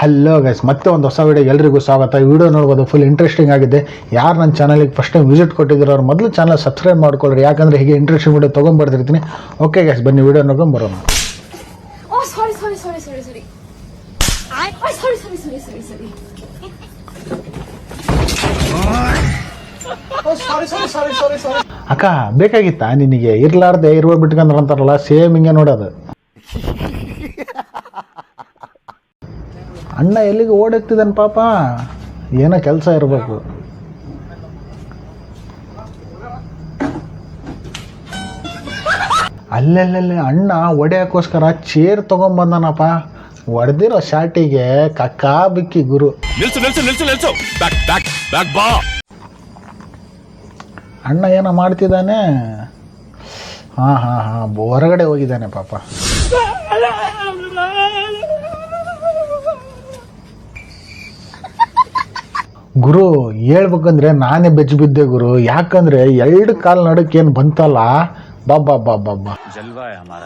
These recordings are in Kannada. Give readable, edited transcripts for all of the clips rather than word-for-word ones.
ಹಲೋ ಗೈಸ್, ಮತ್ತೆ ಒಂದು ಹೊಸ ವಿಡಿಯೋ ಎಲ್ರಿಗೂ ಸ್ವಾಗತ. ಈ ವಿಡಿಯೋ ನೋಡ್ಬೋದು, ಫುಲ್ ಇಂಟ್ರೆಸ್ಟಿಂಗ್ ಆಗಿದೆ. ಯಾರು ನನ್ನ ಚಾನಲಿಗೆ ಫಸ್ಟ್ ಟೈಮ್ ವಿಸಿಟ್ ಕೊಟ್ಟಿದ್ದೀರೋ ಅವ್ರು ಮೊದಲು ಚಾನಲ್ ಸಬ್ಸ್ಕ್ರೈಬ್ ಮಾಡ್ಕೊಳ್ಳಿ, ಯಾಕಂದರೆ ಹೀಗೆ ಇಂಟ್ರೆಸ್ಟಿಂಗ್ ವಿಡಿಯೋ ತೊಗೊಂಡ್ಬರ್ತಿರ್ತೀನಿ. ಓಕೆ ಗೈಸ್, ಬನ್ನಿ ವಿಡಿಯೋ ನೋಡ್ಕೊಂಬರೋಣ. ಅಕ್ಕ, ಬೇಕಾಗಿತ್ತಾ ನಿನಗೆ? ಇರ್ಲಾರ್ದೆ ಇರುವ ಬಿಟ್ಕಂದ್ರೆ ಅಂತಾರಲ್ಲ, ಸೇಮ್ ಹಿಂಗೆ ನೋಡೋದು. ಅಣ್ಣ ಎಲ್ಲಿಗೆ ಓಡೋಗ್ತಿದ್ದಾನೆ ಪಾಪ, ಏನೋ ಕೆಲಸ ಇರಬೇಕು. ಅಲ್ಲೆಲ್ಲೆಲ್ಲಿ ಅಣ್ಣ ಒಡೆಯೋಕ್ಕೋಸ್ಕರ ಚೇರ್ ತೊಗೊಂಬಂದನಪ್ಪ. ಹೊಡೆದಿರೋ ಶಾಟಿಗೆ ಕಕ್ಕಾ ಬಿಕ್ಕಿ ಗುರು. ಅಣ್ಣ ಏನೋ ಮಾಡ್ತಿದ್ದಾನೆ. ಹಾಂ ಹೊರಗಡೆ ಹೋಗಿದ್ದಾನೆ ಪಾಪ. ಗುರು, ಹೇಳ್ಬೇಕಂದ್ರೆ ನಾನೇ ಬೆಚ್ಚ ಬಿದ್ದೆ ಗುರು. ಯಾಕಂದ್ರೆ 2 ಕಾಲ್ ನಡಕ್ಕೆ ಏನು ಬಂತಲ್ಲ, ಬಾಬಾ ಬಾಬಾ ಬಾ ಜಲ್ವಾ ಹಮಾರ.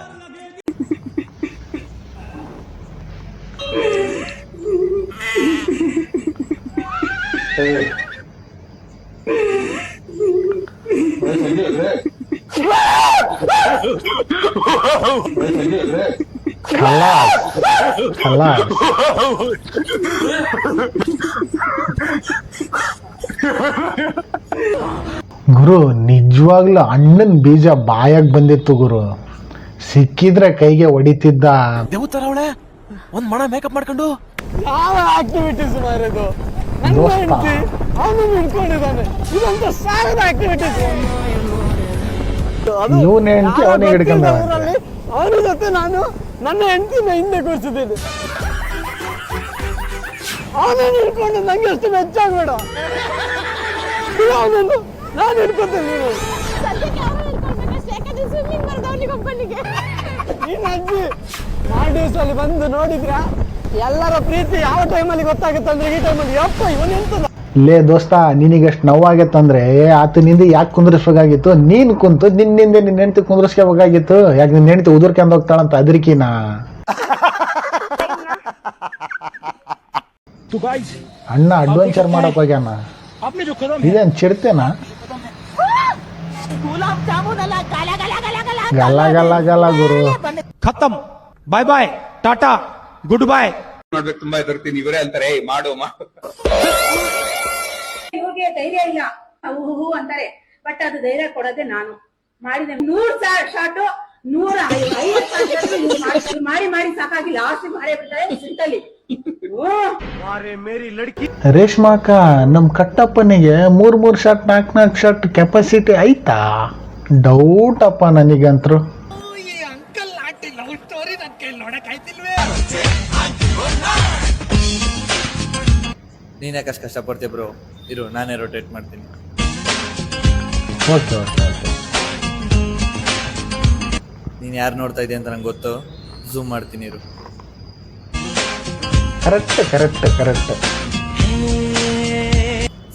ಗುರು, ನಿಜವಾಗ್ಲೂ ಅಣ್ಣನ ಬೀಜ ಬಾಯಾಗ ಬಂದಿತ್ತು ಗುರು. ಸಿಕ್ಕಿದ್ರೆ ಕೈಗೆ ಹೊಡಿತಿದ್ದ. ಒಂದ್ ಮಣ ಮೇಕಪ್ ಮಾಡ್ಕೊಂಡು ಯಾವ ಆಕ್ಟಿವಿಟೀಸ್ ಮಾರೋದು. ಇವನ್ ಹೆಂಡತಿ ಅವನಿಗೆ ಹಿಡ್ಕೊಂಡ. ಅವನ ಜೊತೆ ನಾನು ನನ್ನ ಹೆಂಡತಿನ ಹಿಂದೆ ಕೂರಿಸಿದ್ದೀನಿ. ಅವನನ್ನು ಹಿಡ್ಕೊಂಡು ನಂಗೆ ಎಷ್ಟು ವೆಚ್ಚಾಗಬೇಡ. ಅವನನ್ನು ನಾನು ಹಿಡ್ಕೊತೀನಿ. ನೀನು ಅಜ್ಜಿ ಮಾಲ್ಡೀವ್ಸಲ್ಲಿ ಬಂದು ನೋಡಿದ್ರ ಎಲ್ಲರ ಪ್ರೀತಿ ಯಾವ ಟೈಮಲ್ಲಿ ಗೊತ್ತಾಗುತ್ತೆ ಅಂದ್ರೆ ಈ ಟೈಮಲ್ಲಿ. ಯಪ್ಪ, ಇವನೆಂತ ಲೇ ದೋಸ್ತ, ನಿನಗಷ್ಟು ನೋವಾಗತ್ತಂದ್ರೆ ಆತನಿಂದ ಯಾಕೆ ಕುಂದ್ರಿಸ್ಬೇಕಾಗಿತ್ತು? ನೀನು ಕುಂತು ನಿನ್ನಿಂದ ನಿನ್ನ ಹೆಂಡತಿ ಕುಂದ್ರಿಸ್ಕೋಬೇಕಾಗಿತ್ತು. ಯಾಕೆ ನಿನ್ನ ಹೆಂಡತಿ ಉದುರ್ಕೊಂಡು ಹೋಗ್ತಾಳಂತ ಅದ್ರಿಕಿನ. ಅಣ್ಣ ಅಡ್ವೆಂಚರ್ ಮಾಡಕ್ ಹೋಗ್ಯಾನ. ಇದೇನು ಚಿಡ್ತೇನಾ? ಗಲ್ಲ ಗಲ್ಲ ಗಲ್ಲ ಗುರು. ಖತಮ್, ಬಾಯ್ ಬಾಯ್, ಟಾಟಾ, ಗುಡ್ ಬಾಯ್. ನೋಡ್ಬೇಕು, ತುಂಬಾ ಎದುರ್ತೀನಿ. ಇವರೇ ಅಂತಾರೆ ಮಾಡು ಇವ್ರಿಗೆ ಧೈರ್ಯ ಇಲ್ಲ, ಹೂ ಅಂತಾರೆ. ಬಟ್ ಅದು ಧೈರ್ಯ ಕೊಡೋದೆ ನಾನು. ಮಾಡಿದೆ 100 ಶಾಟ್ 150 ಮಾಡಿ ಮಾಡಿ ಸಾಕಾಗಿ ಲಾಸ್ಟ್ ಮಾಡೇ ಬಿಡ್ತಾರೆ ಸಿಂಟಲ್ಲಿ. ರೇಷ್ಮಾ ಅಕ್ಕ, ನಮ್ ಕಟ್ಟಪ್ಪನಿಗೆ 3 ಶಾಟ್ 4 ಶಾಟ್ ಕೆಪಾಸಿಟಿ ಐತಾ? ಡೌಟ್ ಅಪ್ಪ ನನಗಂತ್ರು. ನೀನ್ ಯಾಕಷ್ಟು ಕಷ್ಟಪಡ್ತೀಯ ಬ್ರೋ? ಇರು, ನಾನೇ ರೊಟೇಟ್ ಮಾಡ್ತೀನಿ. Okay okay okay. ನೀನ್ ಯಾರು ನೋಡ್ತಾ ಇದೆಯಾ ಅಂತ ನಂಗೆ ಗೊತ್ತು. ಝೂಮ್ ಮಾಡ್ತೀನಿ ಇರು. Correct correct correct.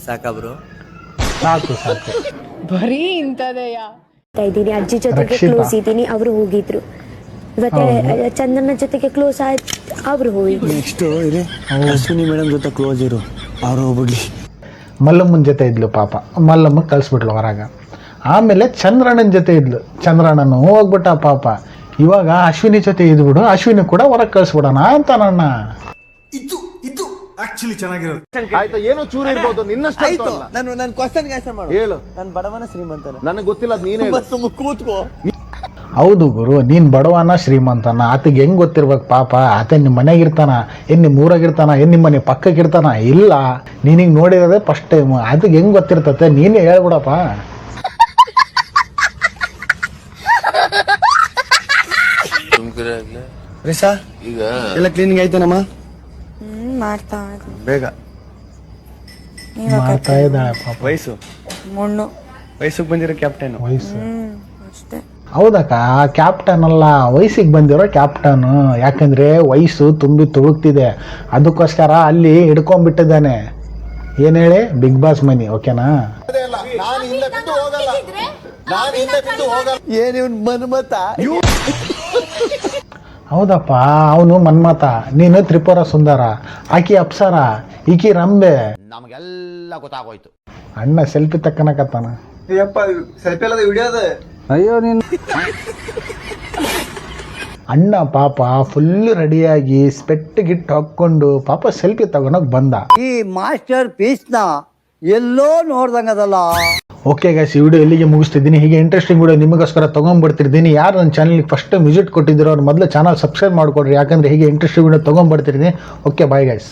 ಸಾಕಾ ಬ್ರೋ? ಸಾಕು ಸಾಕು. ಬರೀ ಇಂಥದೆಯಾ? ಇದ್ದೀನಿ ಅಜ್ಜಿ ಜೊತೆಗೆ ಕ್ಲೋಸ್ ಇದ್ದೀನಿ, ಅವರು ಹೋಗಿದ್ರು. ಇವತ್ತೆ ಚಂದನ ಜೊತೆಗೆ ಕ್ಲೋಸ್ ಆಯ್ತು, ಅವರು ಹೋಗಿದ್ರು. ನೆಕ್ಸ್ಟ್ ಇದೆ ಅಶ್ವಿನಿ ಮೇಡಮ್ ಜೊತೆ ಕ್ಲೋಸ್ ಇರು, ಅವ್ರು ಹೋಗ್ಬಿಡ್ಲಿ. ಮಲ್ಲಮ್ಮನ ಜೊತೆ ಇದ್ಲು ಪಾಪ, ಮಲ್ಲಮ್ಮ ಕಳಿಸ್ಬಿಟ್ಲು ಹೊರಗ. ಆಮೇಲೆ ಚಂದ್ರಣ್ಣನ ಜೊತೆ ಇದ್ಲು, ಚಂದ್ರಣ್ಣನು ಹೋಗ್ಬಿಟ್ಟ ಪಾಪ. ಇವಾಗ ಅಶ್ವಿನಿ ಜೊತೆ ಇದ್ಬಿಡು, ಅಶ್ವಿನಿ ಕೂಡ ಹೊರಗೆ ಕಳಿಸ್ಬಿಡೋಣ ಅಂತ ನನ್ನ. ಇದು ಆಕ್ಚುಲಿ ಚೆನ್ನಾಗಿರೋದು. ಆಯ್ತಾ, ಏನೋ ಚೂರು ಇರ್ಬೋದು, ನಿನ್ನಷ್ಟು ಆಯ್ತು. ನನ್ನ ಕ್ವಶನ್ಗೆ ಆನ್ಸರ್ ಮಾಡು. ಹೇಳು. ನಾನು ಬಡವನ ಶ್ರೀಮಂತನ? ನನಗೆ ಗೊತ್ತಿಲ್ಲ, ಅದು ನೀನೇ ಹೇಳು. ಕೂತ್ಕೋ. ಹೌದು ಗುರು, ನೀನ್ ಬಡವನ ಶ್ರೀಮಂತನ ಆತಗೆ ಹೆಂಗ್ ಗೊತ್ತಿರ್ಬೇಕು ಪಾಪ? ಆತ ನಿಮ್ಮ ಮನೆಗಿರ್ತಾನ, ಏನ್ ನಿಮ್ಮ ಊರಾಗಿರ್ತಾನ, ಏನ್ ನಿಮ್ಮ ಮನೆ ಪಕ್ಕಕ್ಕಿರ್ತಾನ? ಇಲ್ಲ, ನೀನಿಗೆ ನೋಡಿರೋದೇ ಫಸ್ಟ್ ಟೈಮ್. ಆತಗೆ ಹೆಂಗ್ ಗೊತ್ತಿರ್ತತೆ? ನೀನೇ ಹೇಳ್ಬಿಡಪ್ಪ. ರಿಸಾ, ಈಗ ಎಲ್ಲ ಕ್ಲೀನಿಂಗ್ ಆಯ್ತಾನಮ್ಮ? ಮಾಡ್ತಾ ಬೇಗ ಮಾಡ್ತಾ ಇದ್ದಾಳೆ ಪಾಪ. ವಯಸ್ಸಿಗೆ ಬಂದಿರೋ ಕ್ಯಾಪ್ಟನ್. ವಯಸ್ಸು ಅಷ್ಟೇ. ಹೌದಕ್ಕ, ಕ್ಯಾಪ್ಟನ್ ಅಲ್ಲ, ವಯಸ್ಸಿಗೆ ಬಂದಿರೋ ಕ್ಯಾಪ್ಟನ್. ಯಾಕಂದ್ರೆ ವಯಸ್ಸು ತುಂಬಿ ತುಳುಕ್ತಿದೆ, ಅದಕ್ಕೋಸ್ಕರ ಅಲ್ಲಿ ಹಿಡ್ಕೊಂಡ್ಬಿಟ್ಟಿದ್ದಾನೆ. ಏನ್ ಹೇಳಿ, ಬಿಗ್ ಬಾಸ್ ಮನಿ. ಓಕೆನಾ? ಏನ್ ಇವ್ನ್ ಮನ್ಮತ? ಹೌದಪ್ಪ, ಅವನು ಮನ್ಮಥ, ನೀನು ತ್ರಿಪುರ ಸುಂದರ, ಆಕಿ ಅಪ್ಸರ, ಈಕಿ ರಂಬೆ. ನಮಗೆಲ್ಲ ಗೊತ್ತಾಗೋಯ್ತು. ಅಣ್ಣ ಸೆಲ್ಫಿ ತಕ್ಕನಕತ್ತಾನ. ಅಯ್ಯೋ ನೀನು ಅಣ್ಣ ಪಾಪ ಫುಲ್ ರೆಡಿಯಾಗಿ ಸ್ಪೆಟ್ ಗಿಟ್ ಹಾಕ್ಕೊಂಡು ಪಾಪ ಸೆಲ್ಫಿ ತಗೊಳಕ್ ಬಂದ. ಈ ಮಾಸ್ಟರ್ ಪೀಸ್ನ ಎಲ್ಲೋ ನೋಡ್ದಂಗದಲ್ಲ. ಓಕೆ ಗೈಸ್, ಈ ವಿಡಿಯೋ ಎಲ್ಲಿಗೆ ಮುಗಿಸ್ತಿದ್ದೀನಿ. ಹೀಗೆ ಇಂಟ್ರೆಸ್ಟಿಂಗ್ ವಿಡಿಯೋ ನಿಮಗೋಸ್ಕರ ತೊಗೊಂಡ್ಬರ್ತಿದ್ದೀನಿ. ಯಾರು ನನ್ನ ಚಾನಲ್ಗೆ ಫಸ್ಟ್ ವಿಸಿಟ್ ಕೊಟ್ಟಿದ್ದೀರೋ ಅವ್ರು ಮೊದಲು ಚಾನಲ್ ಸಬ್ಸ್ಕ್ರೈಬ್ ಮಾಡ್ಕೊಡ್ರಿ, ಯಾಕಂದ್ರೆ ಹೀಗೆ ಇಂಟ್ರೆಸ್ಟಿಂಗ್ ವಿಡಿಯೋ ತೊಗೊಂಡ್ಬರ್ತಿದ್ದೀನಿ. Okay, bye guys.